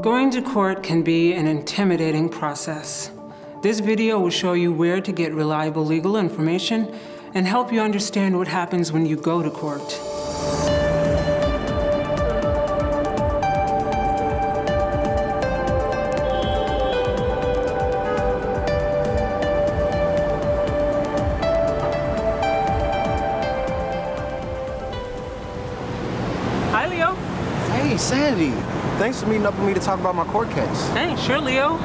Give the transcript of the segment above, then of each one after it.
Going to court can be an intimidating process. This video will show you where to get reliable legal information and help you understand what happens when you go to court. Hi, Leo. Hey, Sandy. Thanks for meeting up with me to talk about my court case. Hey, sure, Leo.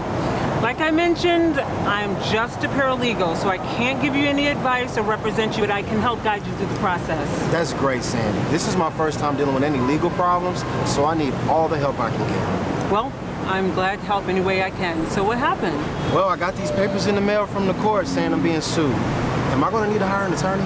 Like I mentioned, I'm just a paralegal, so I can't give you any advice or represent you, but I can help guide you through the process. That's great, Sandy. This is my first time dealing with any legal problems, so I need all the help I can get. Well, I'm glad to help any way I can. So what happened? Well, I got these papers in the mail from the court saying I'm being sued. Am I going to need to hire an attorney?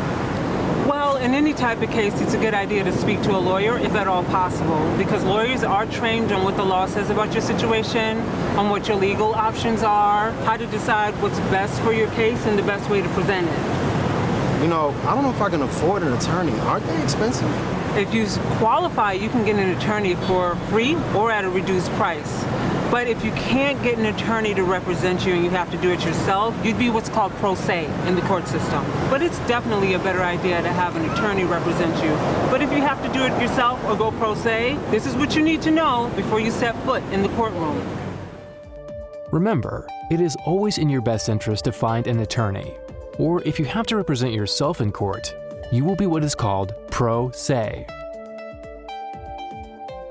Well, in any type of case, it's a good idea to speak to a lawyer, if at all possible, because lawyers are trained on what the law says about your situation, on what your legal options are, how to decide what's best for your case, and the best way to present it. You know, I don't know if I can afford an attorney. Aren't they expensive? If you qualify, you can get an attorney for free or at a reduced price. But if you can't get an attorney to represent you and you have to do it yourself, you'd be what's called pro se in the court system. But it's definitely a better idea to have an attorney represent you. But if you have to do it yourself or go pro se, this is what you need to know before you set foot in the courtroom. Remember, it is always in your best interest to find an attorney. Or if you have to represent yourself in court, you will be what is called pro se.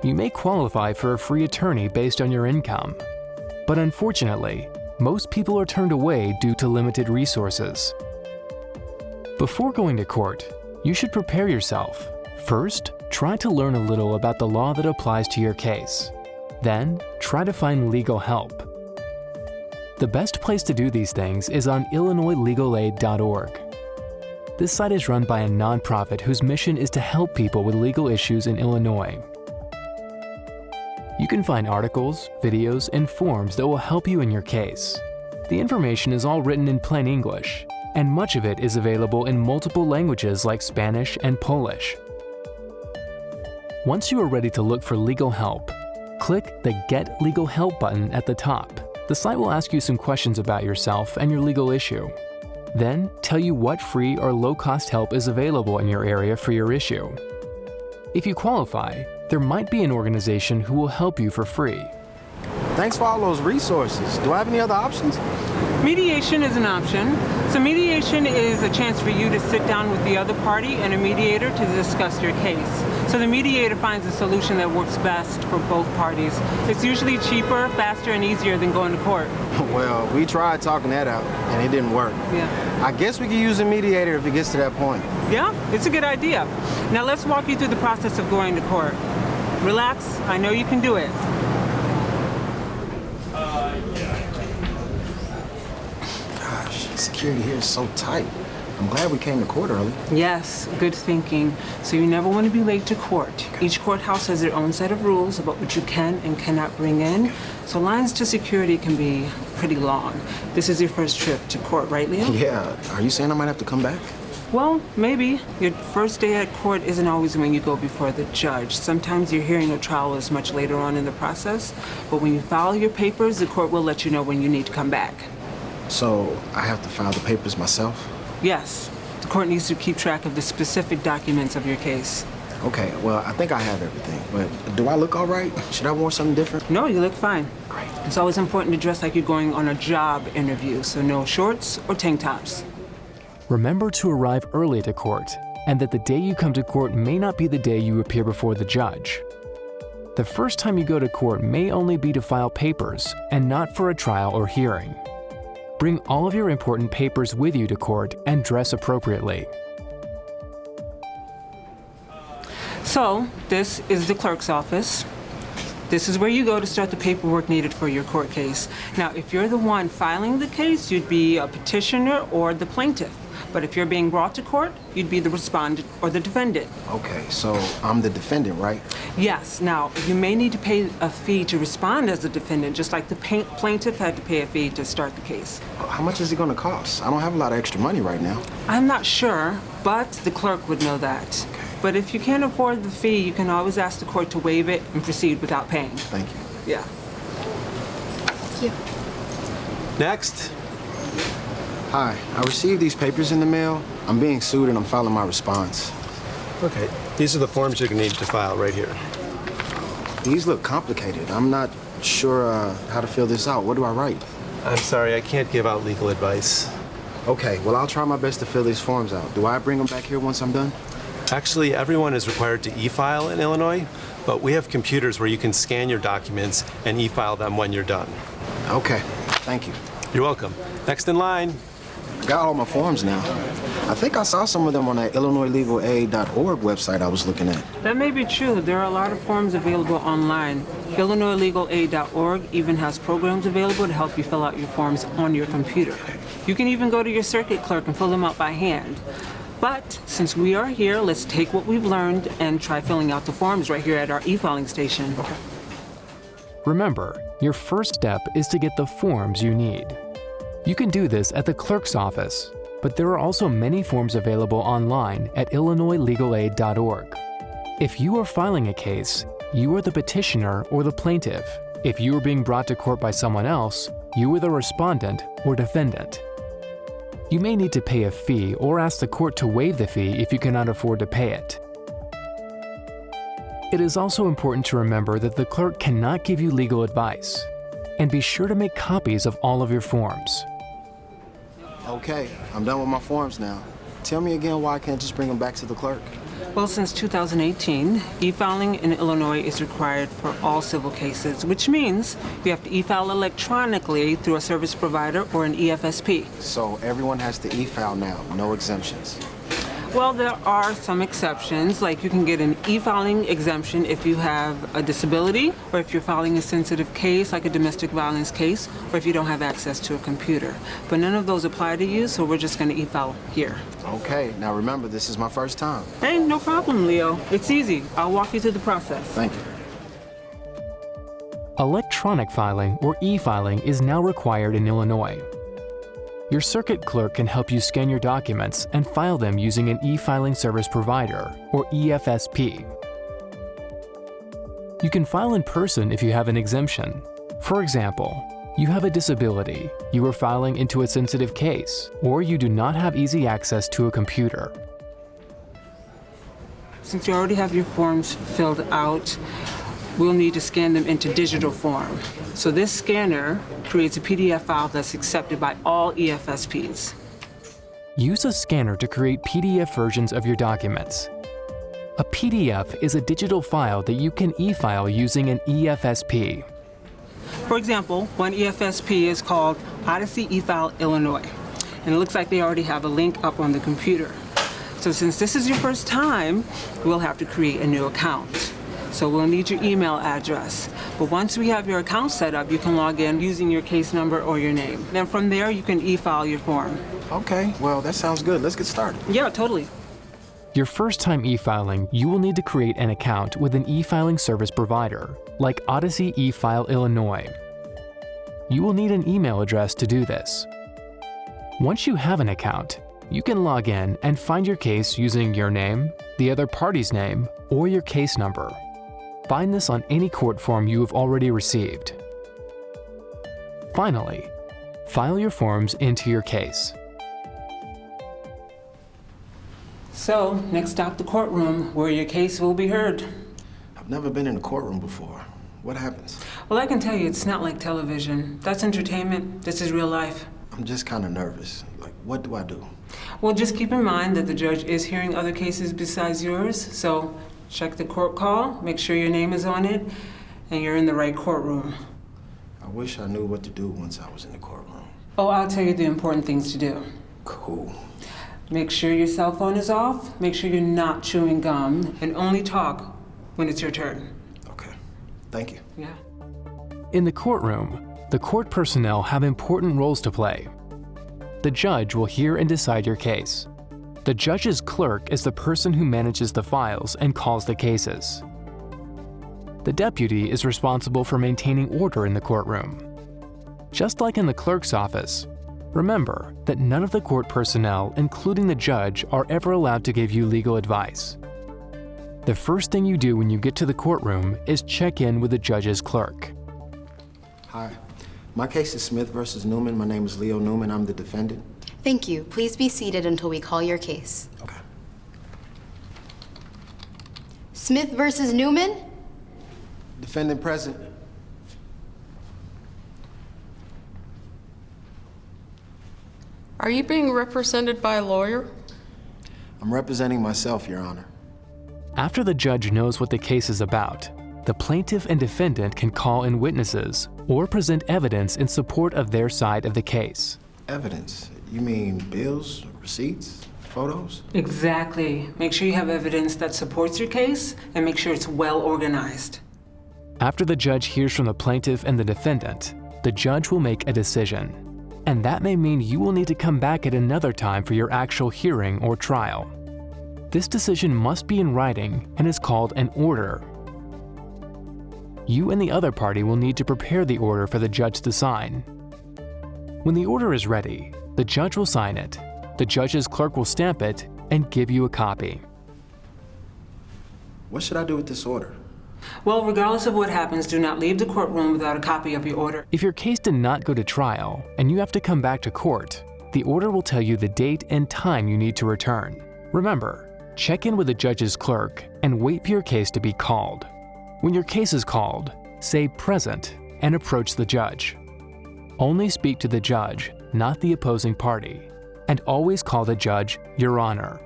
You may qualify for a free attorney based on your income, but unfortunately, most people are turned away due to limited resources. Before going to court, you should prepare yourself. First, try to learn a little about the law that applies to your case. Then, try to find legal help. The best place to do these things is on IllinoisLegalAid.org. This site is run by a nonprofit whose mission is to help people with legal issues in Illinois. You can find articles, videos, and forms that will help you in your case. The information is all written in plain English, and much of it is available in multiple languages like Spanish and Polish. Once you are ready to look for legal help, click the Get Legal Help button at the top. The site will ask you some questions about yourself and your legal issue. Then, tell you what free or low-cost help is available in your area for your issue. If you qualify, there might be an organization who will help you for free. Thanks for all those resources. Do I have any other options? Mediation is an option. So mediation is a chance for you to sit down with the other party and a mediator to discuss your case. So the mediator finds a solution that works best for both parties. It's usually cheaper, faster, and easier than going to court. Well, we tried talking that out, and it didn't work. Yeah. I guess we could use a mediator if it gets to that point. Yeah, it's a good idea. Now let's walk you through the process of going to court. Relax, I know you can do it. Gosh, security here is so tight. I'm glad we came to court early. Yes, good thinking. So you never want to be late to court. Each courthouse has their own set of rules about what you can and cannot bring in. So lines to security can be pretty long. This is your first trip to court, right, Leo? Yeah. Are you saying I might have to come back? Well, maybe. Your first day at court isn't always when you go before the judge. Sometimes your hearing or trial is much later on in the process. But when you file your papers, the court will let you know when you need to come back. So I have to file the papers myself? Yes. The court needs to keep track of the specific documents of your case. Okay, well, I think I have everything. But do I look all right? Should I wear something different? No, you look fine. Great. It's always important to dress like you're going on a job interview, so no shorts or tank tops. Remember to arrive early to court, and that the day you come to court may not be the day you appear before the judge. The first time you go to court may only be to file papers, and not for a trial or hearing. Bring all of your important papers with you to court and dress appropriately. So, this is the clerk's office. This is where you go to start the paperwork needed for your court case. Now, if you're the one filing the case, you'd be a petitioner or the plaintiff. But if you're being brought to court, you'd be the respondent or the defendant. Okay, so I'm the defendant, right? Yes. Now, you may need to pay a fee to respond as a defendant, just like the plaintiff had to pay a fee to start the case. How much is it going to cost? I don't have a lot of extra money right now. I'm not sure, but the clerk would know that. Okay. But if you can't afford the fee, you can always ask the court to waive it and proceed without paying. Thank you. Yeah. you. Next. Hi, I received these papers in the mail. I'm being sued and I'm filing my response. Okay, these are the forms you're gonna need to file right here. These look complicated. I'm not sure how to fill this out. What do I write? I'm sorry, I can't give out legal advice. Okay, well, I'll try my best to fill these forms out. Do I bring them back here once I'm done? Actually, everyone is required to e-file in Illinois, but we have computers where you can scan your documents and e-file them when you're done. Okay, thank you. You're welcome. Next in line. I got all my forms now. I think I saw some of them on that IllinoisLegalAid.org website I was looking at. That may be true. There are a lot of forms available online. IllinoisLegalAid.org even has programs available to help you fill out your forms on your computer. You can even go to your circuit clerk and fill them out by hand. But since we are here, let's take what we've learned and try filling out the forms right here at our e-filing station. Remember, your first step is to get the forms you need. You can do this at the clerk's office, but there are also many forms available online at IllinoisLegalAid.org. If you are filing a case, you are the petitioner or the plaintiff. If you are being brought to court by someone else, you are the respondent or defendant. You may need to pay a fee or ask the court to waive the fee if you cannot afford to pay it. It is also important to remember that the clerk cannot give you legal advice, and be sure to make copies of all of your forms. Okay, I'm done with my forms now. Tell me again why I can't just bring them back to the clerk. Well, since 2018, e-filing in Illinois is required for all civil cases, which means you have to e-file electronically through a service provider or an EFSP. So everyone has to e-file now, no exemptions. Well, there are some exceptions, like you can get an e-filing exemption if you have a disability, or if you're filing a sensitive case, like a domestic violence case, or if you don't have access to a computer. But none of those apply to you, so we're just going to e-file here. Okay, now remember, this is my first time. Hey, no problem, Leo. It's easy. I'll walk you through the process. Thank you. Electronic filing or e-filing is now required in Illinois. Your circuit clerk can help you scan your documents and file them using an e-filing service provider, or EFSP. You can file in person if you have an exemption. For example, you have a disability, you are filing into a sensitive case, or you do not have easy access to a computer. Since you already have your forms filled out, we'll need to scan them into digital form. So this scanner creates a PDF file that's accepted by all EFSPs. Use a scanner to create PDF versions of your documents. A PDF is a digital file that you can e-file using an EFSP. For example, one EFSP is called Odyssey eFile Illinois, and it looks like they already have a link up on the computer. So since this is your first time, we'll have to create a new account. So we'll need your email address. But once we have your account set up, you can log in using your case number or your name. Then from there, you can e-file your form. Okay, well, that sounds good. Let's get started. Yeah, totally. Your first time e-filing, you will need to create an account with an e-filing service provider, like Odyssey eFile Illinois. You will need an email address to do this. Once you have an account, you can log in and find your case using your name, the other party's name, or your case number. Find this on any court form you have already received. Finally, file your forms into your case. So, next stop, the courtroom, where your case will be heard. I've never been in a courtroom before. What happens? Well, I can tell you, it's not like television. That's entertainment. This is real life. I'm just kind of nervous. Like, what do I do? Well, just keep in mind that the judge is hearing other cases besides yours, so check the court call, make sure your name is on it, and you're in the right courtroom. I wish I knew what to do once I was in the courtroom. Oh, I'll tell you the important things to do. Cool. Make sure your cell phone is off, make sure you're not chewing gum, and only talk when it's your turn. Okay. Thank you. Yeah. In the courtroom, the court personnel have important roles to play. The judge will hear and decide your case. The judge's clerk is the person who manages the files and calls the cases. The deputy is responsible for maintaining order in the courtroom. Just like in the clerk's office, remember that none of the court personnel, including the judge, are ever allowed to give you legal advice. The first thing you do when you get to the courtroom is check in with the judge's clerk. Hi. My case is Smith versus Newman. My name is Leo Newman. I'm the defendant. Thank you. Please be seated until we call your case. Okay. Smith versus Newman? Defendant present. Are you being represented by a lawyer? I'm representing myself, Your Honor. After the judge knows what the case is about, the plaintiff and defendant can call in witnesses or present evidence in support of their side of the case. Evidence? You mean bills, receipts, photos? Exactly. Make sure you have evidence that supports your case and make sure it's well organized. After the judge hears from the plaintiff and the defendant, the judge will make a decision. And that may mean you will need to come back at another time for your actual hearing or trial. This decision must be in writing and is called an order. You and the other party will need to prepare the order for the judge to sign. When the order is ready, the judge will sign it, the judge's clerk will stamp it, and give you a copy. What should I do with this order? Well, regardless of what happens, do not leave the courtroom without a copy of your order. If your case did not go to trial and you have to come back to court, the order will tell you the date and time you need to return. Remember, check in with the judge's clerk and wait for your case to be called. When your case is called, say present and approach the judge. Only speak to the judge, not the opposing party, and always call the judge Your Honor.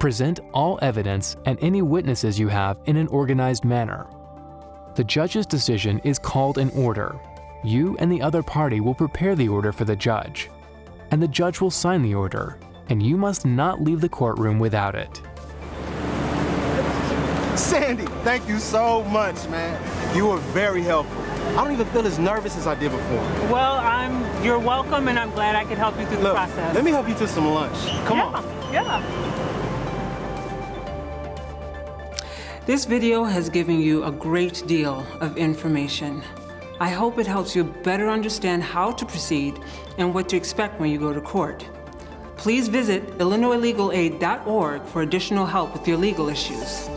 Present all evidence and any witnesses you have in an organized manner. The judge's decision is called an order. You and the other party will prepare the order for the judge, and the judge will sign the order, and you must not leave the courtroom without it. Sandy, thank you so much, man. You were very helpful. I don't even feel as nervous as I did before. Well, you're welcome, and I'm glad I could help you through the Look, process. let me help you to some lunch. Come on. Yeah. This video has given you a great deal of information. I hope it helps you better understand how to proceed and what to expect when you go to court. Please visit IllinoisLegalAid.org for additional help with your legal issues.